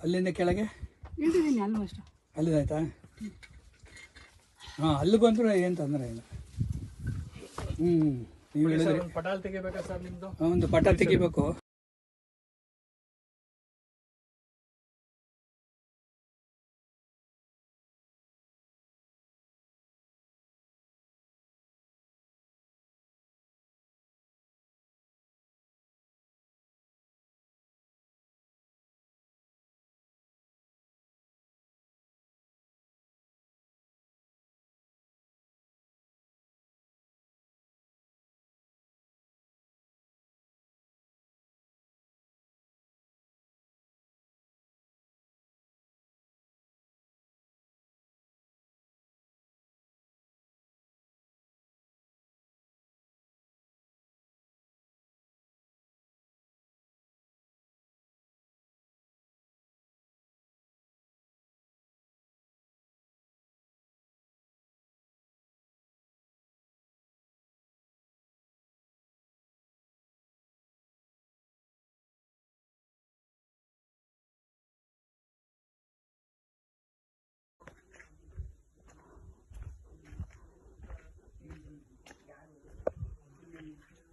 ಅಲ್ಲಿಂದ ಕೆಳಗೆ ಇಳಿದಿದ್ದೀನಿ ಆಲ್ಮೋಸ್ಟ್. ಅಲ್ಲಿದಾಯ್ತಾ? ಹಾಂ, ಅಲ್ಲಿ ಬಂದರೂ ಏನು ತೊಂದರೆ ಇಲ್ಲ. ನೀವು ಹೇಳಿದ್ರೆ ಪಟಾಲ್ ತೆಗಿಬೇಕಾ ಸರ್ ನಿಮ್ಮದು? ಒಂದು ಪಟ ತೆಗಿಬೇಕು.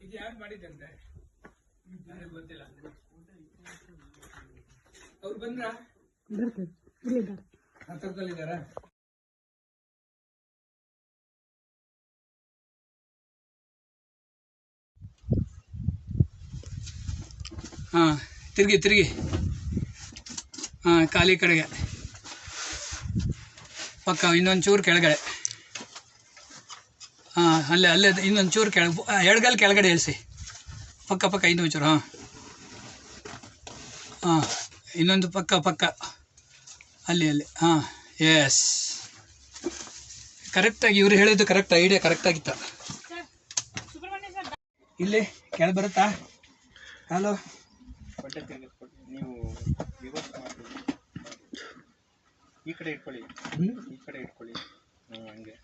ಇದು ಯಾರು ಮಾಡಿದ್ದಂತೆ ಗೊತ್ತಿಲ್ಲ. ಅವ್ರು ಬಂದ್ರ ಹತ್ರದಲ್ಲಿದ್ದಾರ? ಹಾಂ, ತಿರುಗಿ ಹಾಂ, ಖಾಲಿ ಕಡೆಗೆ ಪಕ್ಕ ಇನ್ನೊಂದು ಚೂರು ಕೆಳಗಡೆ. ಹಾಂ, ಅಲ್ಲೇ ಇನ್ನೊಂದು ಚೂರು ಎಡಗಲ್ ಕೆಳಗಡೆ ಇಳಿಸಿ. ಪಕ್ಕ ಇನ್ನೊಂದು ಚೂರು. ಹಾಂ, ಇನ್ನೊಂದು ಪಕ್ಕ ಅಲ್ಲಿ ಹಾಂ, ಎಸ್, ಕರೆಕ್ಟಾಗಿ ಇವ್ರು ಹೇಳಿದ್ದು ಕರೆಕ್ಟ್, ಐಡಿಯಾ ಕರೆಕ್ಟಾಗಿತ್ತ. ಇಲ್ಲಿ ಕೆಳ ಬರುತ್ತಾ? ಹಲೋ, ನೀವು ಈ ಕಡೆ ಇಟ್ಕೊಳ್ಳಿ, ಈ ಕಡೆ ಇಟ್ಕೊಳ್ಳಿ. ಹಂಗೆ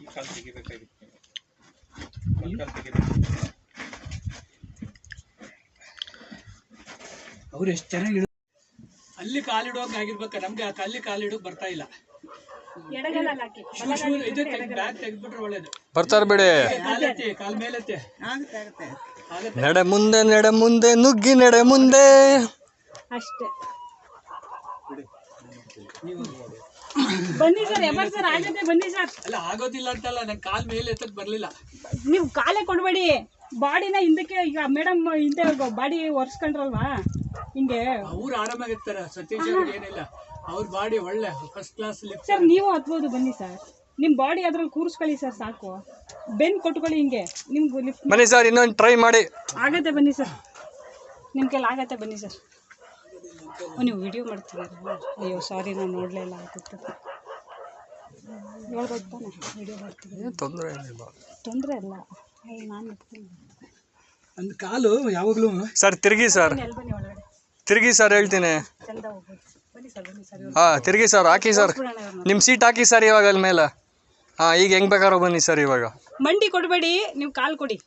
ಈ ಕಾಲು ತೆಗಿಬೇಕಾಗಿತ್ತು, ಕಾಲು ತೆಗಿಬೇಕು. ಅವ್ರು ಎಷ್ಟು ಚೆನ್ನಾಗಿ ಅಲ್ಲಿ ಕಾಲಿಡೋಕೆ ಆಗಿರ್ಬೇಕು. ನಮ್ಗೆ ಅಲ್ಲಿ ಕಾಲಿಡೋಕೆ ಬರ್ತಾ ಇಲ್ಲ. ಬ್ಯಾಗ್ ತೆಗೆದ್ಬಿಟ್ರೆ ಒಳ್ಳೇದು. ಬರ್ತಾರ ಬಿಡಿ. ಕಾಲ್ ಮೇಲೆತ್ತೆ. ನಡೆ ಮುಂದೆ ನುಗ್ಗಿ ನಡೆ ಮುಂದೆ ಅಷ್ಟೇ. ಬನ್ನಿ ಸರ್, ಎಮರ್ ಸರ್, ಆಗತ್ತೆ ಬನ್ನಿ ಸರ್. ಅಲ್ಲ, ಆಗೋದಿಲ್ಲ ಅಂತಲ್ಲ, ನಂಗೆ ಕಾಲ್ ಮೇಲೆ ಎತ್ತಕ್ ಬರ್ಲಿಲ್ಲ. ನೀವು ಕಾಲೇ ಕೊಡ್ಬೇಡಿ, ಬಾಡಿನ ಹಿಂದಕ್ಕೆ. ಈಗ ಮೇಡಮ್ ಹಿಂದೆ ಬಾಡಿ ಒರ್ಸ್ಕೊಂಡ್ರಲ್ವಾ ಹಿಂಗೆ. ಅವ್ರು ಆರಾಮಾಗಿರ್ತಾರ, ಸತೀಶ್ ಅವ್ರಿಗೆ ಏನಿಲ್ಲ. ಅವ್ರ ಬಾಡಿ ಒಳ್ಳೆ ಫಸ್ಟ್ ಕ್ಲಾಸ್. ಸರ್ ನೀವು ಹತ್ಬೋದು, ಬನ್ನಿ ಸರ್. ನಿಮ್ ಬಾಡಿ ಅದ್ರಲ್ಲಿ ಕೂರಿಸ್ಕೊಳ್ಳಿ ಸರ್, ಸಾಕು. ಬೆನ್ ಕೊಟ್ಕೊಳ್ಳಿ ಹಿಂಗೆ. ನಿಮ್ಗೆ ಲಿಫ್ಟ್ ಬನ್ನಿ ಸರ್, ಇನ್ನೊಂದು ಟ್ರೈ ಮಾಡಿ. ಆಗತ್ತೆ ಬನ್ನಿ ಸರ್, ನಿಮ್ಮ ಕೈಲಿ ಆಗತ್ತೆ ಬನ್ನಿ ಸರ್. ನೀವು ವಿಡಿಯೋ ಮಾಡ್ತಿದ್ದೀರಾ? ಅಯ್ಯೋ ಸಾರಿ, ನಾನು ನೋಡಲೇ ಇಲ್ಲ. ಆಗುತ್ತೆ ಹೇಳ್ಬೇಕು ತಾನೆ, ವಿಡಿಯೋ ಮಾಡ್ತಿದ್ದೀನಿ. ತೊಂದರೆ ಇಲ್ಲ, ನಾನು ಒಂದು ಕಾಲು ಯಾವಾಗಲೂ. ಸರ್ ತಿರುಗಿ ಸರ್, ಬನ್ನಿ ಒಳಗಡೆ ತಿರುಗಿ ಸರ್, ಹೇಳ್ತೀನಿ. ಚಂದ ಹೋಗ್ಬೋದು. ಬನ್ನಿ ಸರ್, ಬನ್ನಿ ಸರ್. ಹಾಂ, ತಿರುಗಿ ಸರ್, ಹಾಕಿ ಸರ್, ನಿಮ್ಮ ಸೀಟ್ ಹಾಕಿ ಸರ್ ಇವಾಗ ಅಲ್ಲಿ ಮೇಲೆ. ಹಾಂ, ಈಗ ಹೆಂಗೆ ಬೇಕಾದ್ರೂ ಬನ್ನಿ ಸರ್. ಇವಾಗ ಮಂಡಿ ಕೊಡಬೇಡಿ, ನೀವು ಕಾಲು ಕೊಡಿ.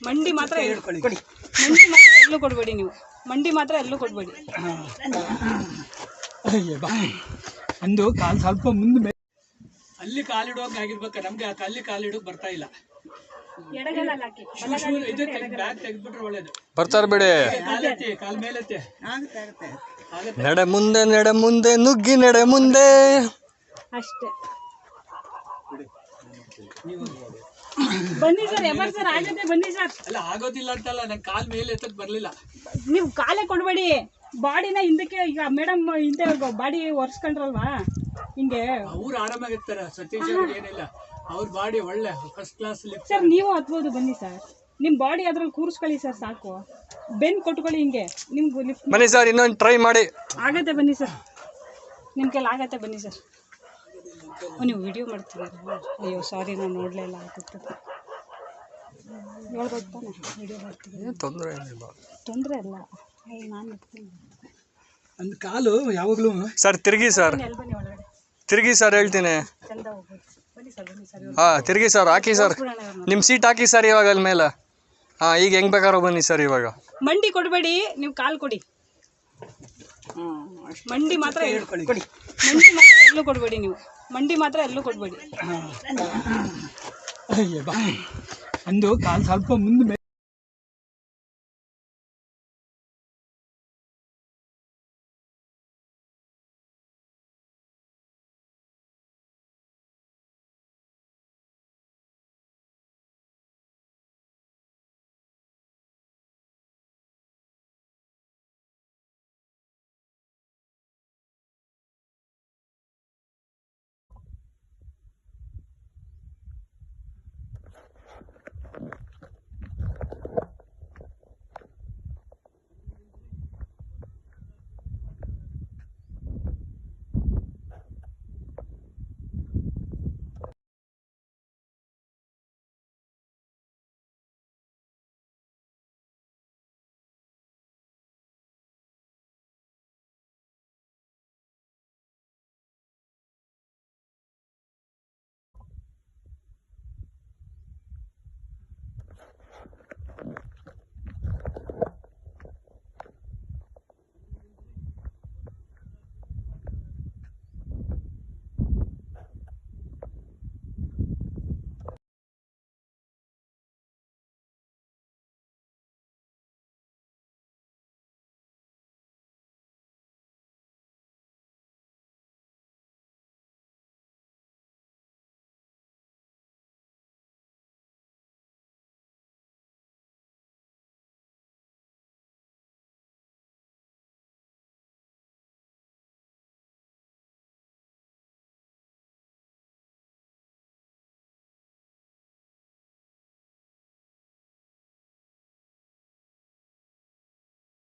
ಮಂಡಿ ಮಾತ್ರ ಕೊಡಿ. ಮಂಡಿ ಮಾತ್ರ ಎಲ್ಲೂ ಕೊಡಬೇಡಿ, ನೀವು ಮಂಡಿ ಮಾತ್ರ ಎಲ್ಲೂ ಕೊಡಬೇಡಿ. ಒಂದು ಕಾಲು ಸ್ವಲ್ಪ ಮುಂದೆ ಅಲ್ಲಿ ಕಾಲಿಡೋಕೆ ಆಗಿರ್ಬೇಕು. ನಮ್ಗೆ ಅಲ್ಲಿ ಕಾಲಿಡೋಕೆ ಬರ್ತಾ ಇಲ್ಲ. ಬ್ಯಾಗ್ ತೆಗೆದ್ಬಿಟ್ರೆ ಒಳ್ಳೇದು. ಬರ್ತಾರ ಬಿಡಿ. ಕಾಲ್ ಮೇಲೆತ್ತೆ. ನಡೆ ಮುಂದೆ ನುಗ್ಗಿ ನಡೆ ಮುಂದೆ ಅಷ್ಟೇ. ಬನ್ನಿ ಸರ್, ಎಮರ್ ಸರ್, ಆಗತ್ತೆ ಬನ್ನಿ ಸರ್. ಅಲ್ಲ, ಆಗೋದಿಲ್ಲ ಅಂತಲ್ಲ, ನಂಗೆ ಕಾಲ್ ಮೇಲೆ ಎತ್ತಕ್ ಬರ್ಲಿಲ್ಲ. ನೀವು ಕಾಲೇ ಕೊಡ್ಬೇಡಿ, ಬಾಡಿನ ಹಿಂದಕ್ಕೆ. ಈಗ ಮೇಡಮ್ ಹಿಂದೆ ಬಾಡಿ ಒರ್ಸ್ಕೊಂಡ್ರಲ್ವಾ ಹಿಂಗೆ. ಅವ್ರು ಆರಾಮಾಗಿರ್ತಾರ, ಸತೀಶ್ ಅವ್ರಿಗೆ ಏನಿಲ್ಲ. ಅವ್ರ ಬಾಡಿ ಒಳ್ಳೆ ಫಸ್ಟ್ ಕ್ಲಾಸ್. ಸರ್ ನೀವು ಹತ್ಬೋದು, ಬನ್ನಿ ಸರ್. ನಿಮ್ಮ ಬಾಡಿ ಅದ್ರಲ್ಲಿ ಕೂರಿಸ್ಕೊಳ್ಳಿ ಸರ್, ಸಾಕು. ಬೆನ್ ಕೊಟ್ಕೊಳ್ಳಿ ಹಿಂಗೆ. ನಿಮ್ಗೆ ಲಿಫ್ಟ್ ಬನ್ನಿ ಸರ್, ಇನ್ನೊಂದು ಟ್ರೈ ಮಾಡಿ. ಆಗತ್ತೆ ಬನ್ನಿ ಸರ್, ನಿಮ್ಮ ಕೈಲಿ ಆಗತ್ತೆ ಬನ್ನಿ ಸರ್. ನೀವು ವಿಡಿಯೋ ಮಾಡ್ತಿದ್ದೀರಾ? ಅಯ್ಯೋ ಸಾರಿ, ನಾನು ನೋಡಲೇ ಇಲ್ಲ. ಆಗುತ್ತೆ ಹೇಳ್ಬೇಕು ತಾನೆ, ವಿಡಿಯೋ ಮಾಡ್ತಿದ್ದೀನಿ. ತೊಂದರೆ ಇಲ್ಲ, ನಾನು ಒಂದು ಕಾಲು ಯಾವಾಗಲೂ. ಸರ್ ತಿರುಗಿ ಸರ್, ಬನ್ನಿ ಒಳಗಡೆ. ತಿರುಗಿ ಸರ್, ಹೇಳ್ತೀನಿ. ಚಂದ ಹೋಗ್ಬೋದು. ಬನ್ನಿ ಸರ್, ಬನ್ನಿ ಸರ್. ಹಾಂ, ತಿರುಗಿ ಸರ್, ಹಾಕಿ ಸರ್, ನಿಮ್ಮ ಸೀಟ್ ಹಾಕಿ ಸರ್ ಇವಾಗ ಅಲ್ಲಿ ಮೇಲೆ. ಹಾಂ ಈಗ ಹೆಂಗೆ ಬೇಕಾದ್ರೂ ಬನ್ನಿ ಸರ್ ಇವಾಗ. ಮಂಡಿ ಕೊಡಬೇಡಿ, ನೀವು ಕಾಲು ಕೊಡಿ. ಮಂಡಿ ಮಾತ್ರ ಕೊಡಿ. ಮಂಡಿ ಮಾತ್ರ ಎಲ್ಲೂ ಕೊಡಬೇಡಿ ನೀವು. ಮಂಡಿ ಮಾತ್ರ ಎಲ್ಲೂ ಕೊಡಬೇಡಿ. ಅಂದು ಕಾಲು ಸ್ವಲ್ಪ ಮುಂದೆ